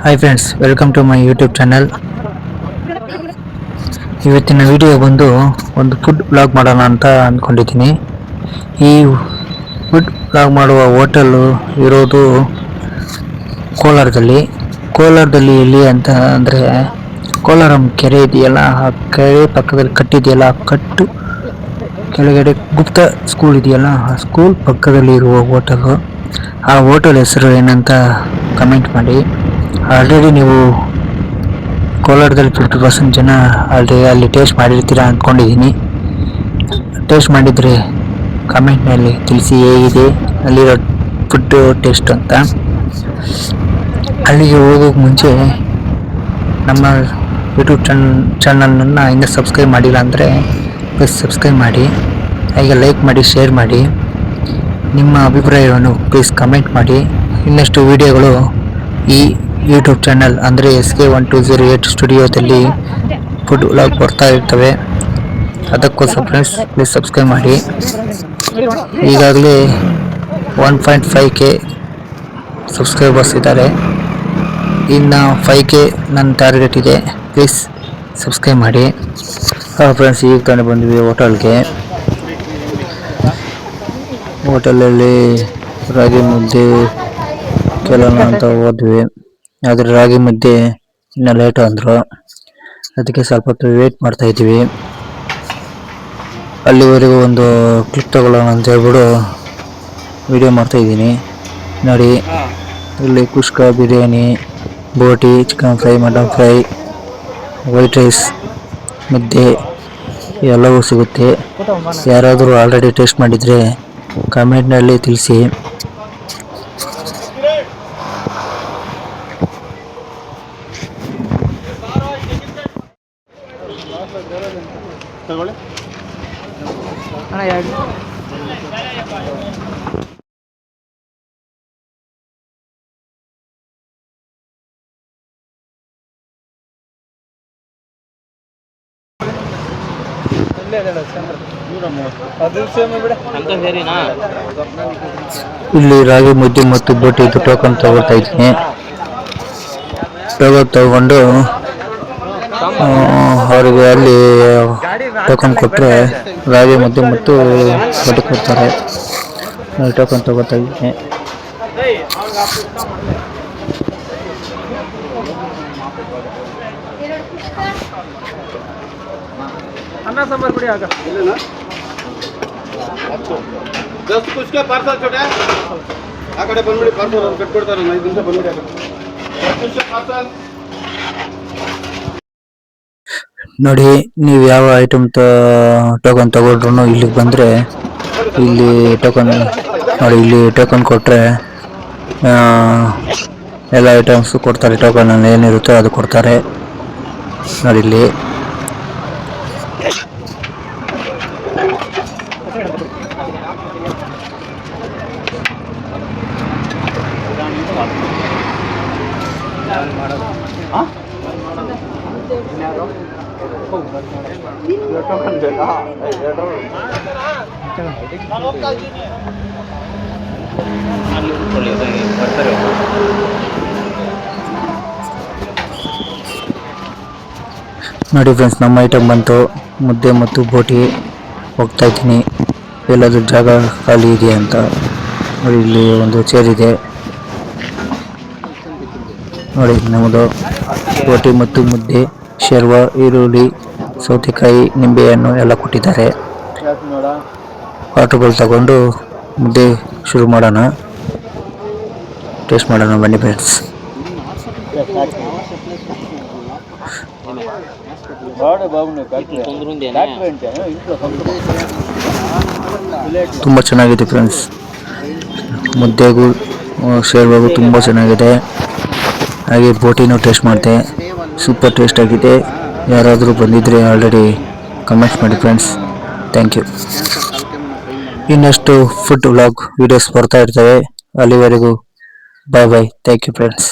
Hi friends, welcome to my YouTube channel. ಇವತ್ತಿನ video ಬಂದು ಒಂದು ಫುಡ್ ಬ್ಲಾಗ್ ಮಾಡೋಣ ಅಂತ ಅಂದ್ಕೊಂಡಿದ್ದೀನಿ. ಈ ಫುಡ್ ಬ್ಲಾಗ್ ಮಾಡುವ ಹೋಟೆಲು ಇರೋದು ಕೋಲಾರದಲ್ಲಿ ಎಲ್ಲಿ ಅಂತ ಅಂದರೆ ಕೋಲಾರಂ ಕೆರೆ ಇದೆಯಲ್ಲ, ಆ ಕೆರೆ ಪಕ್ಕದಲ್ಲಿ ಕಟ್ಟಿದೆಯಲ್ಲ, ಕಟ್ಟು ಕೆಳಗಡೆ ಗುಪ್ತ ಸ್ಕೂಲ್ ಇದೆಯಲ್ಲ, ಆ ಸ್ಕೂಲ್ ಪಕ್ಕದಲ್ಲಿ ಇರುವ ಹೋಟೆಲು. ಆ ಹೋಟೆಲ್ ಹೆಸರು ಏನಂತ ಕಮೆಂಟ್ ಮಾಡಿ. ಆಲ್ರೆಡಿ ನೀವು ಕೋಲಾರದಲ್ಲಿ 50% ಜನ ಆಲ್ರೆಡಿ ಅಲ್ಲಿ ಟೇಸ್ಟ್ ಮಾಡಿರ್ತೀರಾ ಅಂದ್ಕೊಂಡಿದ್ದೀನಿ. ಟೇಸ್ಟ್ ಮಾಡಿದರೆ ಕಮೆಂಟ್ನಲ್ಲಿ ತಿಳಿಸಿ ಹೇಗಿದೆ ಅಲ್ಲಿರೋ ಫುಡ್ ಟೇಸ್ಟ್ ಅಂತ. ಅಲ್ಲಿಗೆ ಹೋಗೋಕೆ ಮುಂಚೆ ನಮ್ಮ ಯೂಟ್ಯೂಬ್ ಚಾನಲನ್ನು ಇನ್ನೂ ಸಬ್ಸ್ಕ್ರೈಬ್ ಮಾಡಿಲ್ಲ ಅಂದರೆ ಪ್ಲೀಸ್ ಸಬ್ಸ್ಕ್ರೈಬ್ ಮಾಡಿ, ಹಾಗೆ ಲೈಕ್ ಮಾಡಿ, ಶೇರ್ ಮಾಡಿ. ನಿಮ್ಮ ಅಭಿಪ್ರಾಯವನ್ನು ಪ್ಲೀಸ್ ಕಮೆಂಟ್ ಮಾಡಿ. ಇನ್ನಷ್ಟು ವಿಡಿಯೋಗಳು ಈ ಯೂಟ್ಯೂಬ್ ಚಾನಲ್ ಅಂದರೆ SK1208 ಸ್ಟುಡಿಯೋದಲ್ಲಿ ಫುಡ್ ವ್ಲಾಗ್ ಬರ್ತಾ ಇರ್ತವೆ. ಅದಕ್ಕೋಸ್ಕರ ಫ್ರೆಂಡ್ಸ್ ಪ್ಲೀಸ್ ಸಬ್ಸ್ಕ್ರೈಬ್ ಮಾಡಿ. ಈಗಾಗಲೇ 1.5K ಸಬ್ಸ್ಕ್ರೈಬರ್ಸ್ ಇದ್ದಾರೆ. ಇನ್ನು 5K ನನ್ನ ಟಾರ್ಗೆಟ್ ಇದೆ. ಪ್ಲೀಸ್ ಸಬ್ಸ್ಕ್ರೈಬ್ ಮಾಡಿ. ಫ್ರೆಂಡ್ಸ್, ಈಗ ತಾನೇ ಬಂದ್ವಿ ಹೋಟೆಲಲ್ಲಿ ರಾಗಿ ಮುದ್ದೆ ಕೇಳೋಣ ಅಂತ ಹೋದ್ವಿ. ಆದರೆ ರಾಗಿ ಮುದ್ದೆ ಇನ್ನೂ ಲೇಟ್ ಅಂದರು. ಅದಕ್ಕೆ ಸ್ವಲ್ಪ ಹೊತ್ತು ವೇಟ್ ಮಾಡ್ತಾ ಇದ್ದೀವಿ. ಅಲ್ಲಿವರೆಗೂ ಒಂದು ಕ್ಲಿಪ್ ತಗೊಳ್ಳೋಣ ಅಂತ ಹೇಳ್ಬಿಟ್ಟು ವಿಡಿಯೋ ಮಾಡ್ತಾ ಇದ್ದೀನಿ. ನೋಡಿ, ಇಲ್ಲಿ kushka, biryani, boti, chicken fry, mutton fry, white rice, ಮುದ್ದೆ ಎಲ್ಲವೂ ಸಿಗುತ್ತೆ. ಯಾರಾದರೂ ಆಲ್ರೆಡಿ ಟೇಸ್ಟ್ ಮಾಡಿದರೆ ಕಮೆಂಟ್ನಲ್ಲಿ ತಿಳಿಸಿ. ಇಲ್ಲಿ ರಾಗಿ ಮುದ್ದೆ ಮತ್ತು ಬೋಟಿ ಟೋಕನ್ ತಗೊಳ್ತಾ ಇದ್ದೀನಿ. ಟೋಕನ್ ತಗೊಂಡು ಅವರಿಗೆ ಅಲ್ಲಿ ಟೋಕನ್ ಕೊಟ್ಟರೆ ರಾಗಿ ಮುದ್ದೆ ಮತ್ತು ಬೋಟಿ ಕೊಡ್ತಾರೆ. ಟೋಕನ್ ತಗೋತಾ ಇದ್ದೀನಿ. ಅನ್ನ ಸಾಂಬಾರು ಬಿಡಿ, ಆಗ ಜಸ್ಟ್ ಕುಷ್ಕ ಪಾರ್ಸಲ್ ಚೋಟೆ ಆ ಕಡೆ ಬಂದ್ಬಿಡಿ. ಪಾರ್ಸಲ್ ಅವ್ರು ಕಟ್ಕೊಡ್ತಾರೆ. 5 ನಿಮಿಷ ಬಂದ್ಬಿಡಿ. ನೋಡಿ, ನೀವು ಯಾವ ಐಟಮ್ ಟೋಕನ್ ತಗೊಂಡ್ರು ಇಲ್ಲಿಗೆ ಬಂದರೆ ಇಲ್ಲಿ ಟೋಕನ್ ನೋಡಿ, ಇಲ್ಲಿ ಟೋಕನ್ ಕೊಟ್ಟರೆ ಎಲ್ಲ ಐಟಮ್ಸು ಕೊಡ್ತಾರೆ. ಟೋಕನಲ್ಲಿ ಏನಿರುತ್ತೋ ಅದು ಕೊಡ್ತಾರೆ. ನೋಡಿ, ಇಲ್ಲಿ ನೋಡಿ ಫ್ರೆಂಡ್ಸ್, ನಮ್ಮ ಐಟಮ್ ಬಂತು. ಮುದ್ದೆ ಮತ್ತು ಬೋಟಿ. ಹೋಗ್ತಾ ಇದ್ದೀನಿ ಎಲ್ಲಾದ್ರೂ ಜಾಗ ಖಾಲಿ ಇದೆಯಾ ಅಂತ. ನೋಡಿ, ಇಲ್ಲಿ ಒಂದು ಚೇರ್ ಇದೆ. ನೋಡಿ, ನಮ್ಮದು ಬೋಟಿ ಮತ್ತು ಮುದ್ದೆ, ಶೇರ್ವ, ಈರುಳ್ಳಿ, ಸೌತೆಕಾಯಿ, ನಿಂಬೆಹಣ್ಣು ಎಲ್ಲ ಕೊಟ್ಟಿದ್ದಾರೆ. ವಾಟರ್ಗಳು ತಗೊಂಡು ಮುದ್ದೆ ಶುರು ಮಾಡೋಣ. ಟೇಸ್ಟ್ ಮಾಡೋಣ ಬನ್ನಿ ಫ್ರೆಂಡ್ಸ್. ತುಂಬ ಚೆನ್ನಾಗಿದೆ ಫ್ರೆಂಡ್ಸ್. ಮುದ್ದೆಗೂ ಶೇರ್ವಾಗೂ ತುಂಬ ಚೆನ್ನಾಗಿದೆ. ಹಾಗೆ ಬೋಟಿನೂ ಟೇಸ್ಟ್ ಮಾಡಿದೆ, ಸೂಪರ್ ಟೇಸ್ಟ್ ಆಗಿದೆ. ಯಾರಾದರೂ ಬಂದಿದ್ದರೆ ಆಲ್ರೆಡಿ ಕಮೆಂಟ್ಸ್ ಮಾಡಿ ಫ್ರೆಂಡ್ಸ್. Thank you. ಇನ್ನಷ್ಟು ಫುಡ್ ವ್ಲಾಗ್ ವಿಡಿಯೋಸ್ ಬರ್ತಾ ಇರ್ತವೆ. ಅಲ್ಲಿವರೆಗೂ bye bye. Thank you friends.